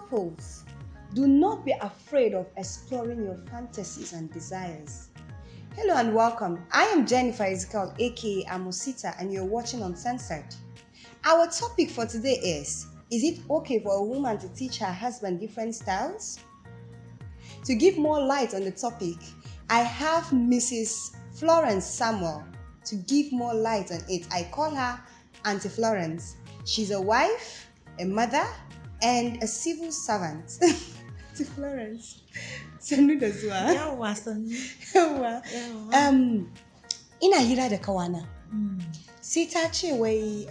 couples, do not be afraid of exploring your fantasies and desires. Hello and welcome. I am Jennifer Ezekiel, aka Amosita, and you're watching Uncensored. Our topic for today is it okay for a woman to teach her husband different styles? To give more light on the topic, I have Mrs. Florence Samuel to give more light on it. I call her Auntie Florence. She's a wife, a mother, and a civil servant. Auntie Florence. Sannu da zuwa. Yawwa sannu. Yawwa. Ina hira da kawana. Sai ta ce wai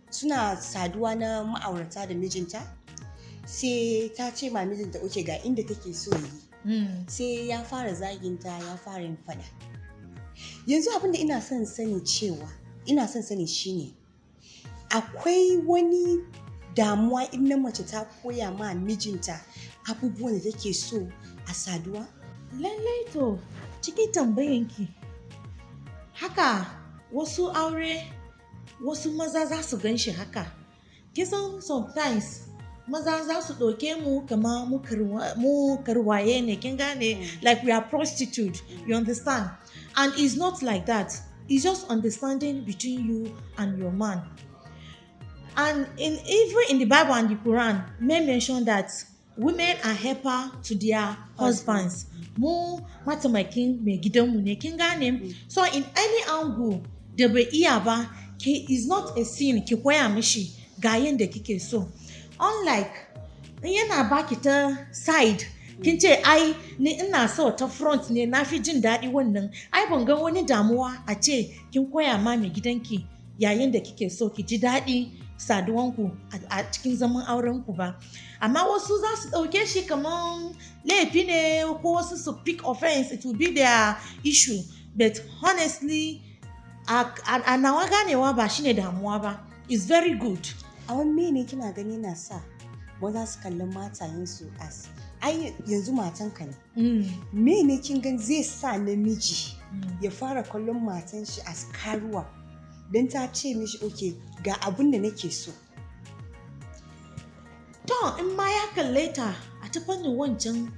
suna saduwa na ma'aurata da mijinta. Sai ta ce ma mijinta oke ga inda take so yi. Sai ya fara zaginta, ya fara yin fada. Yanzu abinda ina son sani shine akwai wani damuwa in na mace ta koya ma mijinta abubuwan da take so a saduwa? Lallai to cikin tambayanki haka wasu aure wasu maza za su gan shi haka. Kisan sometimes maza za su ɗauke mu kama mu karwaye ne, kin gane? Like we are prostitute, you understand? And it's not like that. It's just understanding between you and your man. And even in the Bible and the Quran, men mention that women are helper to their husbands. Mu mataimakin mai gidanmu ne, kin gane? So in any angle da bai iya ba, is not a sin ki koya mishi ga yanda kike so. Unlike yana baki ta side, kin ce ai ni ina so ta front ne, na fi jin daɗi wannan. Ai ban ga wani damuwa a ce kin koya ma mai gidanki yayin da kike so ki ji daɗi saduwanku a cikin zaman aurenku ba. Amma wasu za su ɗauke shi kamar laifi ne, ko wasu su pick offense, it will be their issue. But honestly, a nawa ganewa ba shine damuwa ba. It's very good. A wani mene kina gani na sa maza su kalli matayensu as ai yanzu matanka ne. Mene kin gan zai sa namiji ya fara kallon matan shi as karuwa don ta ce mishi okay ga abin da nake so. To in ma ya kalle ta a ta fannin wancan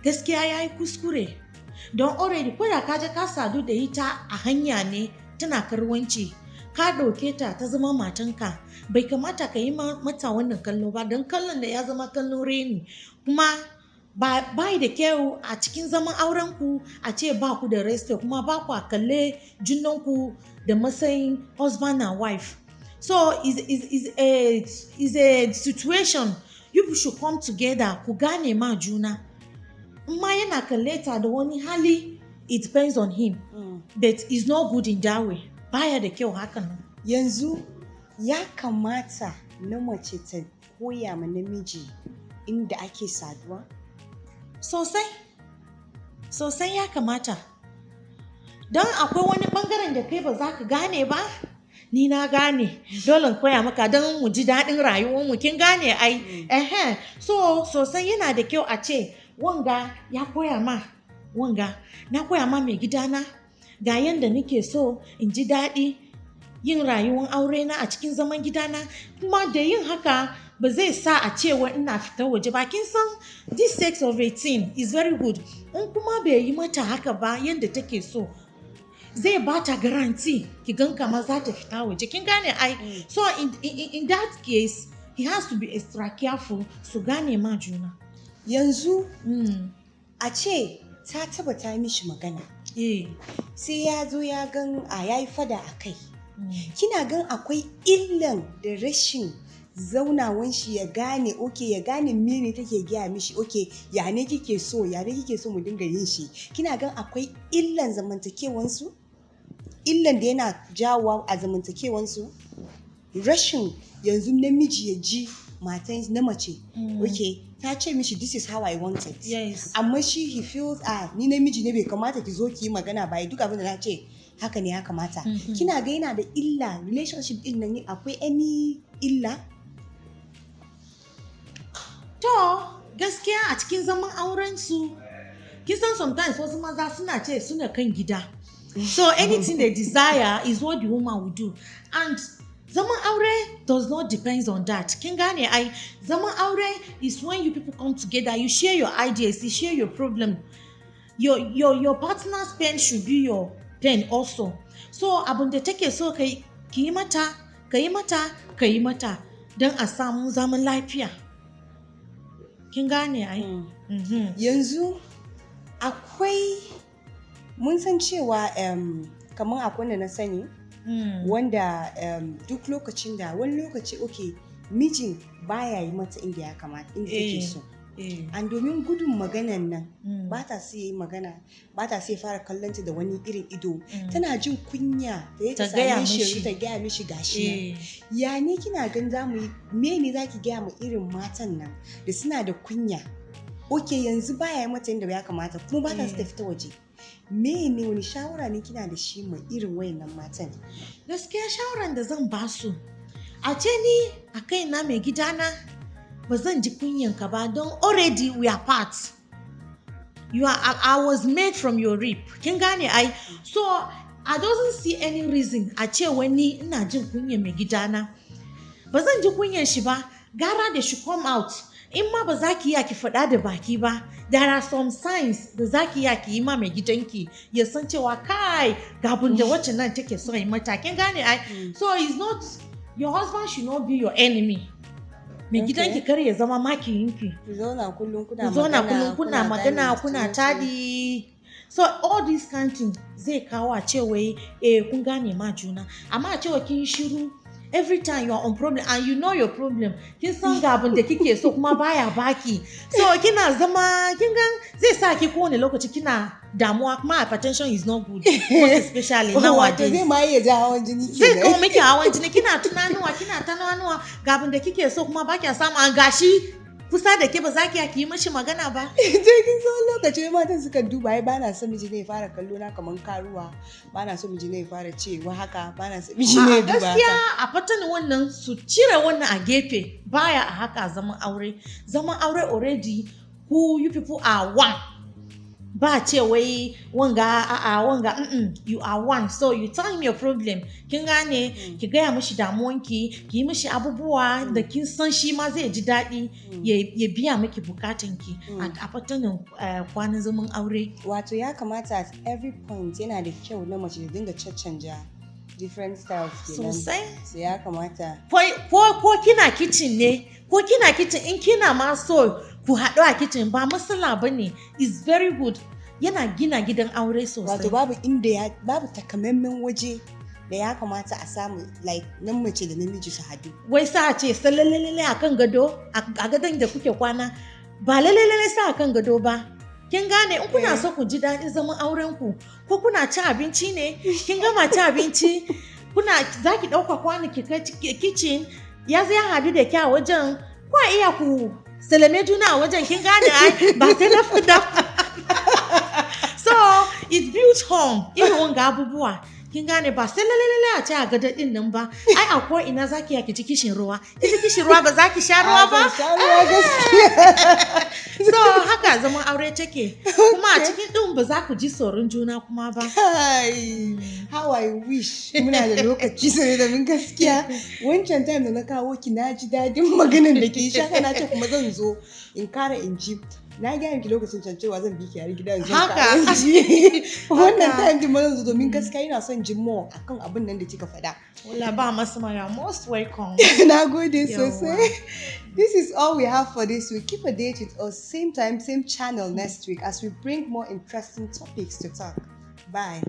gaskiya ya yi kuskure. Don already ko da ka je ka sadu da ita a hanya ne tana karuwanci, ka ɗauke ta ta zama matanka, bai kamata ka yi mata wannan kallo ba, don kallon da ya zama kallon reni. Kuma ba da kyau a cikin zaman aurenku a ce ba ku da respect, kuma ba ku a kalle junanku da matsayin husband and wife. So is a situation you should come together ku gane ma juna. Ma yana kalle ta da wani hali, it depends on him. But it's not good in that way. Baya da kyau hakan. Yanzu ya kamata na mace ta koya ma namiji inda ake saduwa? Sosai ya kamata. Don akwai wani bangaren da kai ba za ka gane ba, ni na gane. Dole in koya maka don mu ji daɗin rayuwarmu, kin gane ai. So sosai yana da kyau a ce wanga ya koya ma wanga, na koya ma mai gidana ga yanda nake so in ji daɗi yin rayuwar aure na a cikin zaman gidana. Kuma da yin haka ba zai sa a cewa ina fita waje ba. Kin san this sex of 18 is very good. In kuma bai yi mata haka ba yanda take so, zai ba ta guarantee ki gan kama za ta fita waje, kin gane ai. So in that case he has to be extra careful su gane ma juna. Yanzu a ce ta taba ta mishi magana, sai ya zo ya gan ya yi fada a kai. Kina gan akwai illan da rashin zaunawan shi ya gane ya gane mene take gaya mishi, ya ne kike so mu dinga yin shi. Kina gan akwai illan zamantakewansu, illan da yana jawo a zamantakewansu? Rashin yanzu namiji ya ji matan na mace ta ce mishi this is how I want it. Yes. Amma shi he feels ni namiji ne bai kamata ki zo ki yi magana ba, duk abin da na ce haka ne ya kamata. Kina ga yana da illa relationship din nan, akwai any illa? To gaskiya a cikin zaman auren su, kisan sometimes wasu maza suna ce suna kan gida. So anything they desire is what the woman will do. And zaman aure does not depend on that. Kin gane ai zaman aure is when you people come together, you share your ideas, you share your problem. Your partner's pain should be your pain also. So abin da take so kai ki yi mata, ka yi mata, ka yi mata don a samu zaman lafiya. Kin gane ai? Yanzu akwai mun san cewa kamar akwai wanda na sani wanda duk lokacin da wani lokaci mijin baya yi mata inda ya kamata inda take so. An domin gudun maganan nan ba ta sai yi magana, ba ta sai fara kallonta da wani irin ido, tana jin kunya da ta same shi ta gaya mishi gashi nan. Ya ne kina gan zamu yi me ne zaki gaya ma irin matan nan da suna da kunya? Yanzu baya yi mata inda ya kamata kuma ba ta su ta fita waje. Me ne wani shawara ne kina da shi ma irin wayannan matan? Gaskiya shawaran da zan ba su, a ce ni a kaina mai gidana ba zan ji kunyanka ba don already we are part. I was made from your rib. Kin gane ai? So I don't see any reason a ce wani ina jin kunyan mai gidana. Ba zan ji kunyan shi ba, gara da shi come out. In ma ba za ki iya ki faɗa da baki ba, there are some signs da za ki iya ki yi ma mai gidanki ya san cewa kai gabun da wacce nan take so yi mata. Kin gane ai? So it's not, your husband should not be your enemy. Mai gidanki kar ya zama makiyinki. Ku zauna kullum kuna magana kuna tadi. So all these kind things zai kawo a cewa kun gane ma juna. Amma a cewa kin shiru every time you are on problem and you know your problem, kin san ga abin da kike so kuma baya baki. So kina zama kin gan zai sa ki kowane lokaci kina damuwa kuma hypertension is not good, most especially nowadays. Zai ma iya ja hawan jini ke. Zai kawo miki hawan jini, kina tunanuwa ga abin da kike so kuma baki samu an gashi kusa da ke ba za ki yi mashi magana ba. Kin san lokaci matan suka duba ai bana son miji ne ya fara kallo na kaman karuwa, bana son miji ne ya fara cewa haka, bana son miji ne ya duba haka. Gaskiya a fatan wannan su cire wannan a gefe, baya a haka zaman aure already who you people are one. Ba ce wai wanga you are one, so you tell him your problem. Kin gane ki gaya mishi damuwanki, ki yi mishi abubuwa da kin san shi ma zai ji daɗi ya biya miki bukatanki a fatanin kwanan zaman aure. Wato ya kamata at every point yana da kyau na mace da dinga caccanja different styles kenan. Sosai. So ya kamata. Ko kina kitchen ne, in kina ma so ku haɗu a kitchen ba matsala ba ne, is very good, yana gina gidan aure sosai. Wato babu takamaiman waje da ya kamata a samu like nan mace da namiji su haɗu. Wai sa a ce salalale a kan gado, a gadon da kuke kwana, ba lalalale sa a kan gado ba. Kin gane in kuna so ku ji daɗin zaman auren ku, ko kuna ci abinci ne, kin gama ci abinci, za ki ɗauka kwano ki kai kitchen, ya zai haɗu da kya wajen, kwa iya ku salame juna a wajen. Kin gane ai ba sai na fita. So it builds home irin wanga abubuwa. Kin gane ba sai lalalala a ce a gada din nan ba. Ai akwai ina zaki ya kici kishin ruwa. Kici kishin ruwa ba zaki sha ruwa ba. So haka zaman aure take. Kuma a cikin din ba za ku ji tsoron juna kuma ba. How I wish muna da lokaci sai da min gaskiya. Wancan time da na kawo ki na ji dadin maganar da ke sha kana ce kuma zan zo in kara in ji. Na gaya miki lokacin can cewa zan bi ki har gida yanzu ka ji. Wannan time din mun zo domin gaskiya ina son jin more akan abin nan da kika faɗa. Wallahi ba masu mara, most welcome. Nagode sosai. This is all we have for this week. Keep a date with us same time, same channel next week as we bring more interesting topics to talk. Bye.